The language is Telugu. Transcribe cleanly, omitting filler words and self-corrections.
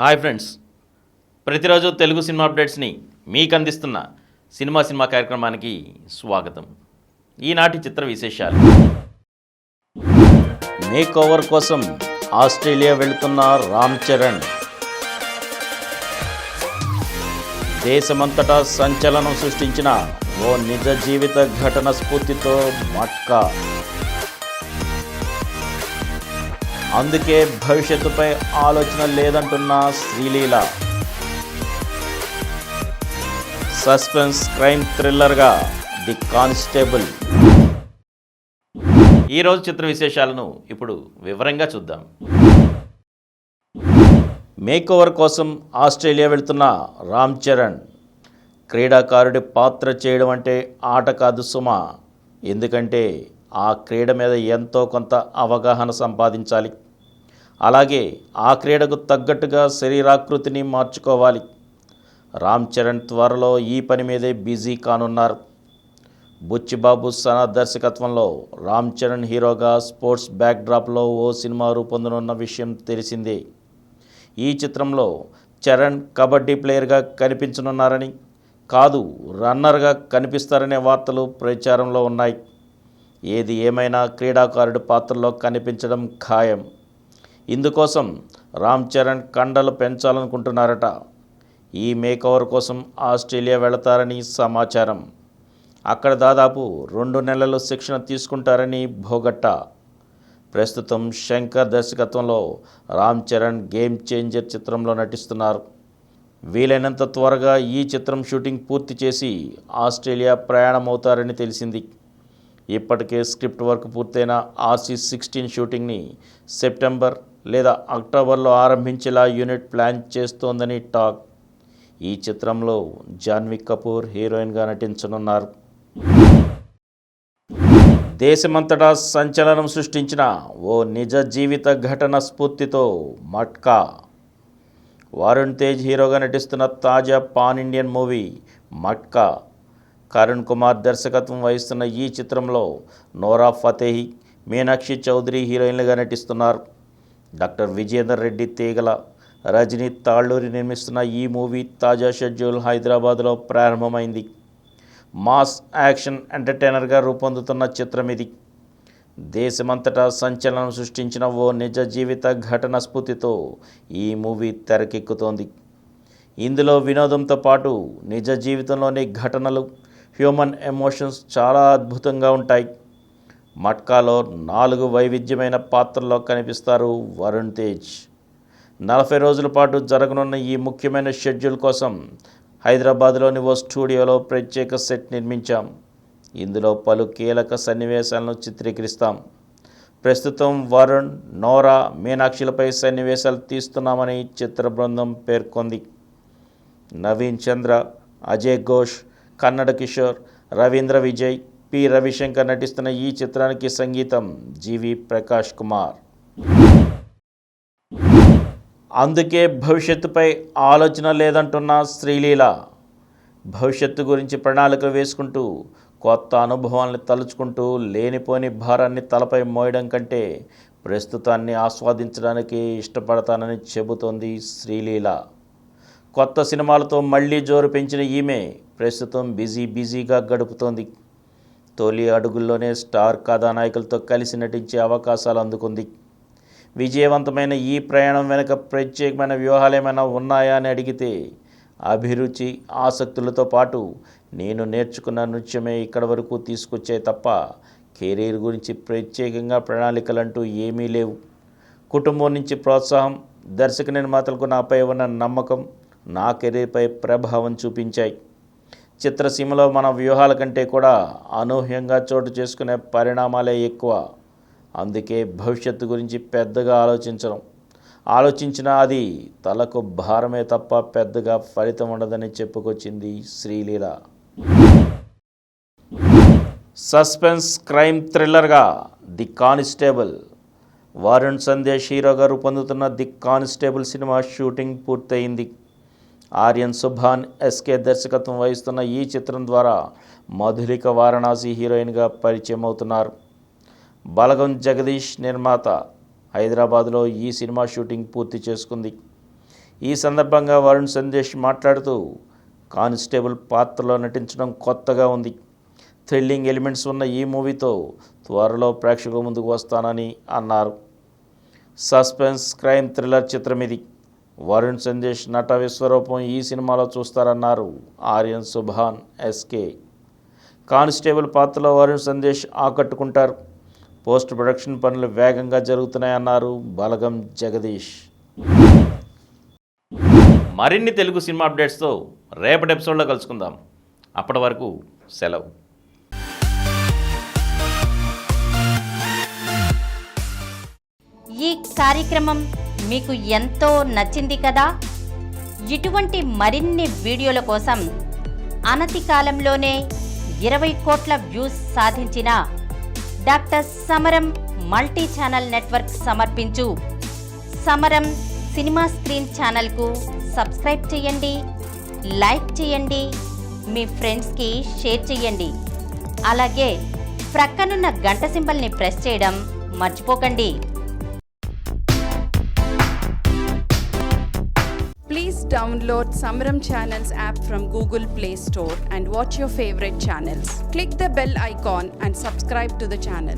హాయ్ ఫ్రెండ్స్, ప్రతిరోజు తెలుగు సినిమా అప్డేట్స్ని మీకు అందిస్తున్న సినిమా కార్యక్రమానికి స్వాగతం. ఈనాటి చిత్ర విశేషాలు. మేక్ ఓవర్ కోసం ఆస్ట్రేలియా వెళుతున్న రామ్ చరణ్. దేశమంతటా సంచలనం సృష్టించిన ఓ నిజ జీవిత ఘటన స్ఫూర్తితో మట్కా. అందుకే భవిష్యత్తుపై ఆలోచన లేదంటున్న శ్రీలీల. సస్పెన్స్ క్రైమ్ థ్రిల్లర్గా ది కానిస్టేబుల్. ఈరోజు చిత్ర విశేషాలను ఇప్పుడు వివరంగా చూద్దాం. మేక్ ఓవర్ కోసం ఆస్ట్రేలియా వెళ్తున్న రామ్ చరణ్. క్రీడాకారుడి పాత్ర చేయడం అంటే ఆట కాదు సుమా. ఎందుకంటే ఆ క్రీడ మీద ఎంతో కొంత అవగాహన సంపాదించాలి. అలాగే ఆ క్రీడకు తగ్గట్టుగా శరీరాకృతిని మార్చుకోవాలి. రామ్ చరణ్ త్వరలో ఈ పని మీదే బిజీ కానున్నారు. బుచ్చిబాబు సనా దర్శకత్వంలో రామ్ చరణ్ హీరోగా స్పోర్ట్స్ బ్యాక్డ్రాప్లో ఓ సినిమా రూపొందనున్న విషయం తెలిసిందే. ఈ చిత్రంలో చరణ్ కబడ్డీ ప్లేయర్గా కనిపించనున్నారని, కాదు రన్నర్గా కనిపిస్తారనే వార్తలు ప్రచారంలో ఉన్నాయి. ఏది ఏమైనా క్రీడాకారుడి పాత్రలో కనిపించడం ఖాయం. ఇందుకోసం రామ్ చరణ్ కండలు పెంచాలనుకుంటున్నారట. ఈ మేకోవర్ కోసం ఆస్ట్రేలియా వెళతారని సమాచారం. అక్కడ దాదాపు 2 నెలలు శిక్షణ తీసుకుంటారని భోగట్ట. ప్రస్తుతం శంకర్ దర్శకత్వంలో రామ్ చరణ్ గేమ్ చేంజర్ చిత్రంలో నటిస్తున్నారు. వీలైనంత త్వరగా ఈ చిత్రం షూటింగ్ పూర్తి చేసి ఆస్ట్రేలియా ప్రయాణమవుతారని తెలిసింది. ఇప్పటికే స్క్రిప్ట్ వర్క్ పూర్తయిన RC-16 షూటింగ్ని సెప్టెంబర్ లేదా అక్టోబర్లో ఆరంభించేలా యూనిట్ ప్లాన్ చేస్తోందని టాక్. ఈ చిత్రంలో జాన్వీ కపూర్ హీరోయిన్గా నటించనున్నారు. దేశమంతటా సంచలనం సృష్టించిన ఓ నిజ జీవిత ఘటన స్ఫూర్తితో మట్కా. వరుణ్ తేజ్ హీరోగా నటిస్తున్న తాజా pan Indian movie matka. Karun Kumar దర్శకత్వం వహిస్తున్న ఈ చిత్రంలో నోరా ఫతేహి, మీనాక్షి చౌదరి హీరోయిన్లుగా నటిస్తున్నారు. డాక్టర్ విజేందర్ రెడ్డి తీగల, రజనీ తాళ్ళూరి నిర్మిస్తున్న ఈ మూవీ తాజా షెడ్యూల్ హైదరాబాద్లో ప్రారంభమైంది. మాస్ యాక్షన్ ఎంటర్టైనర్గా రూపొందుతున్న చిత్రం ఇది. దేశమంతటా సంచలనం సృష్టించిన ఓ నిజ జీవిత ఘటన స్ఫూర్తితో ఈ మూవీ తెరకెక్కుతోంది. ఇందులో వినోదంతో పాటు నిజ జీవితంలోని ఘటనలు, హ్యూమన్ ఎమోషన్స్ చాలా అద్భుతంగా ఉంటాయి. మట్కాలో 4 వైవిధ్యమైన పాత్రల్లో కనిపిస్తారు వరుణ్ తేజ్. 40 రోజుల పాటు జరగనున్న ఈ ముఖ్యమైన షెడ్యూల్ కోసం హైదరాబాద్లోని ఓ స్టూడియోలో ప్రత్యేక సెట్ నిర్మించాం. ఇందులో పలు కీలక సన్నివేశాలను చిత్రీకరిస్తాం. ప్రస్తుతం వరుణ్, నోరా, మీనాక్షిలపై సన్నివేశాలు తీస్తున్నామని చిత్ర బృందం పేర్కొంది. నవీన్ చంద్ర, అజయ్ ఘోష్, కన్నడ కిషోర్, రవీంద్ర విజయ్, పి రవిశంకర్ నటిస్తున్న ఈ చిత్రానికి సంగీతం జీవి ప్రకాష్ కుమార్. అందుకే భవిష్యత్తుపై ఆలోచన లేదంటున్న శ్రీలీల. భవిష్యత్తు గురించి ప్రణాళికలు వేసుకుంటూ కొత్త అనుభవాలను తలుచుకుంటూ లేనిపోని భారాన్ని తలపై మోయడం కంటే ప్రస్తుతాన్ని ఆస్వాదించడానికి ఇష్టపడతానని చెబుతోంది శ్రీలీల. కొత్త సినిమాలతో మళ్లీ జోరు పెంచిన ఈమె ప్రస్తుతం బిజీగా గడుపుతోంది. తొలి అడుగుల్లోనే స్టార్ కథానాయకులతో కలిసి నటించే అవకాశాలు అందుకుంది. విజయవంతమైన ఈ ప్రయాణం వెనుక ప్రత్యేకమైన వ్యూహాలు ఏమైనా ఉన్నాయా అని అడిగితే, అభిరుచి, ఆసక్తులతో పాటు నేను నేర్చుకున్న నృత్యమే ఇక్కడి వరకు తీసుకొచ్చాయి తప్ప కెరీర్ గురించి ప్రత్యేకంగా ప్రణాళికలంటూ ఏమీ లేవు. కుటుంబం నుంచి ప్రోత్సాహం, దర్శక నిర్మాతలకు నాపై ఉన్న నమ్మకం నా కెరీర్పై ప్రభావం చూపించాయి. చిత్రసీమలో మన వ్యూహాల కంటే కూడా అనూహ్యంగా చోటు చేసుకునే పరిణామాలే ఎక్కువ. అందుకే భవిష్యత్తు గురించి పెద్దగా ఆలోచించినా అది తలకు భారమే తప్ప పెద్దగా ఫలితం ఉండదని చెప్పుకొచ్చింది శ్రీలీల. సస్పెన్స్ క్రైమ్ థ్రిల్లర్గా ది కానిస్టేబుల్. వరుణ్ సందేశ్ హీరోగా రూపొందుతున్న ది కానిస్టేబుల్ సినిమా షూటింగ్ పూర్తయింది. ఆర్యన్ సుభాన్ ఎస్కే దర్శకత్వం వహిస్తున్న ఈ చిత్రం ద్వారా మధులిక వారణాసి హీరోయిన్గా పరిచయం అవుతున్నారు. బలగం జగదీష్ నిర్మాత. హైదరాబాద్లో ఈ సినిమా షూటింగ్ పూర్తి చేసుకుంది. ఈ సందర్భంగా వరుణ్ సందేశ్ మాట్లాడుతూ కానిస్టేబుల్ పాత్రలో నటించడం కొత్తగా ఉంది. థ్రిల్లింగ్ ఎలిమెంట్స్ ఉన్న ఈ మూవీతో త్వరలో ప్రేక్షకుల ముందుకు వస్తానని అన్నారు. సస్పెన్స్ క్రైమ్ థ్రిల్లర్ చిత్రం ఇది. వరుణ్ సందేశ్ నట విశ్వరూపం ఈ సినిమాలో చూస్తారన్నారు ఆర్యన్ సుభాన్ ఎస్కే. కానిస్టేబుల్ పాత్రలో వరుణ్ సందేశ్ ఆకట్టుకుంటారు. పోస్ట్ ప్రొడక్షన్ పనులు వేగంగా జరుగుతున్నాయన్నారు బలగం జగదీష్. మరిన్ని తెలుగు సినిమా అప్డేట్స్తో రేపటి ఎపిసోడ్లో కలుసుకుందాం. అప్పటి వరకు సెలవు. ఈ కార్యక్రమం మీకు ఎంతో నచ్చింది కదా. ఇటువంటి మరిన్ని వీడియోల కోసం అనతి కాలంలోనే 20 కోట్ల వ్యూస్ సాధించిన డాక్టర్ సమరం మల్టీ ఛానల్ నెట్వర్క్ సమర్పించు సమరం సినిమా స్క్రీన్ ఛానల్కు సబ్స్క్రైబ్ చేయండి, లైక్ చేయండి, మీ ఫ్రెండ్స్కి షేర్ చేయండి. అలాగే ప్రక్కనున్న గంట సింబల్ని ప్రెస్ చేయడం మర్చిపోకండి. Please download Samaram Channels app from Google Play Store and watch your favorite channels. Click the bell icon and subscribe to the channel.